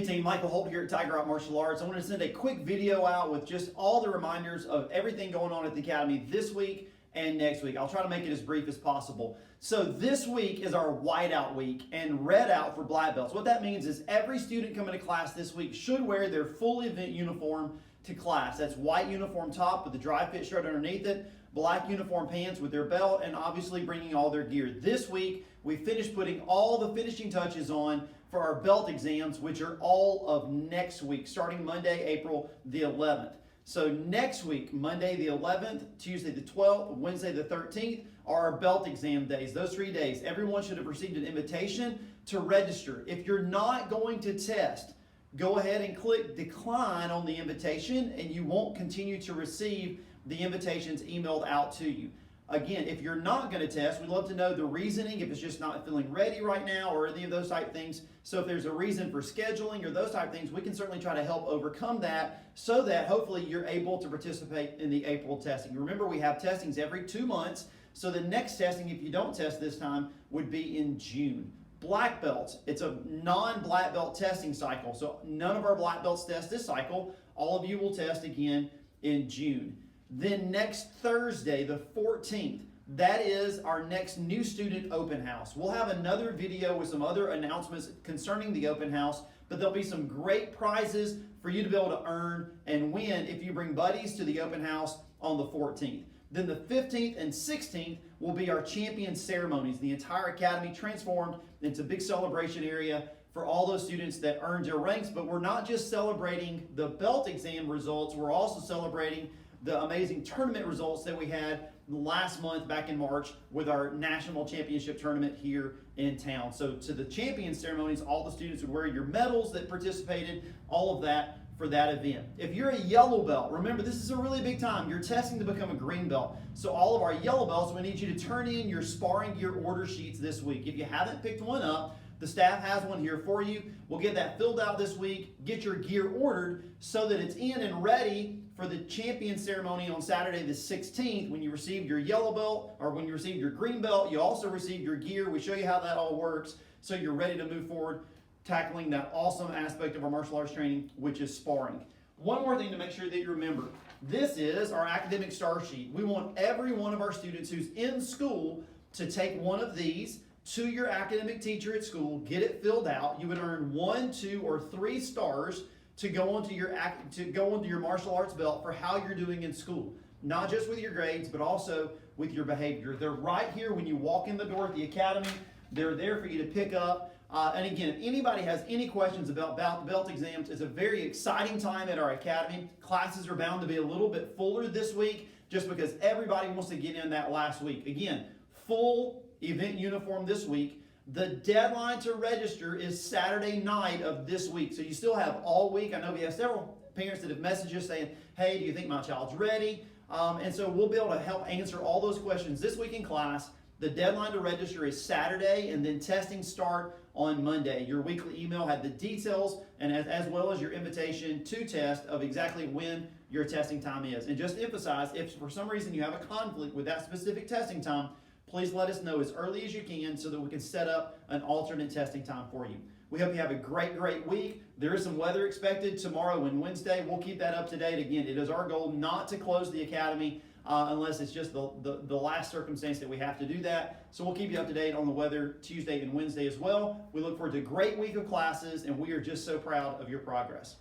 Hey team, Michael Holt here at Tiger Rock Martial Arts. I want to send a quick video out with just all the reminders of everything going on at the Academy this week and next week. I'll try to make it as brief as possible. So this week is our whiteout week and red out for black belts. What that means is every student coming to class this week should wear their full event uniform to class. That's white uniform top with the dry fit shirt underneath it, black uniform pants with their belt, and obviously bringing all their gear. This week, we finished putting all the finishing touches on for our belt exams, which are all of next week, starting Monday, April the 11th. So next week, Monday the 11th, Tuesday the 12th, Wednesday the 13th, are our belt exam days. Those 3 days, everyone should have received an invitation to register. If you're not going to test, go ahead and click decline on the invitation and you won't continue to receive the invitations emailed out to you. Again, if you're not going to test, we'd love to know the reasoning, if it's just not feeling ready right now or any of those type things. So if there's a reason for scheduling or those type of things, we can certainly try to help overcome that so that hopefully you're able to participate in the April testing. Remember, we have testings every 2 months. So the next testing, if you don't test this time, would be in June. Black belts, it's a non-black belt testing cycle. So none of our black belts test this cycle. All of you will test again in June. Then next Thursday, the 14th, that is our next new student open house. We'll have another video with some other announcements concerning the open house, but there'll be some great prizes for you to be able to earn and win if you bring buddies to the open house on the 14th. Then the 15th and 16th will be our champion ceremonies. The entire academy transformed into a big celebration area for all those students that earned their ranks. But we're not just celebrating the belt exam results, we're also celebrating the amazing tournament results that we had last month back in March with our national championship tournament here in town. So to the champion ceremonies, all the students would wear your medals that participated, all of that for that event. If you're a yellow belt, remember this is a really big time. You're testing to become a green belt. So all of our yellow belts, we need you to turn in your sparring gear order sheets this week. If you haven't picked one up, the staff has one here for you. We'll get that filled out this week, get your gear ordered so that it's in and ready for the champion ceremony on Saturday the 16th. When you receive your yellow belt or when you receive your green belt, you also receive your gear. We show you how that all works so you're ready to move forward tackling that awesome aspect of our martial arts training, which is sparring. One more thing to make sure that you remember. This is our academic star sheet. We want every one of our students who's in school to take one of these to your academic teacher at school, get it filled out. You would earn 1, 2, or 3 stars to go onto your martial arts belt for how you're doing in school. Not just with your grades, but also with your behavior. They're right here when you walk in the door at the academy. They're there for you to pick up. And again, if anybody has any questions about belt exams, it's a very exciting time at our academy. Classes are bound to be a little bit fuller this week just because everybody wants to get in that last week. Again, full event uniform this week. The deadline to register is Saturday night of this week. So you still have all week. I know we have several parents that have messaged us saying, hey, do you think my child's ready? And so we'll be able to help answer all those questions this week in class. The deadline to register is Saturday, and then testing start on Monday. Your weekly email had the details and as well as your invitation to test of exactly when your testing time is. And just to emphasize, if for some reason you have a conflict with that specific testing time, please let us know as early as you can so that we can set up an alternate testing time for you. We hope you have a great week. There is some weather expected tomorrow and Wednesday. We'll keep that up to date. Again, it is our goal not to close the academy unless it's just the last circumstance that we have to do that. So we'll keep you up to date on the weather Tuesday and Wednesday as well. We look forward to a great week of classes, and we are just so proud of your progress.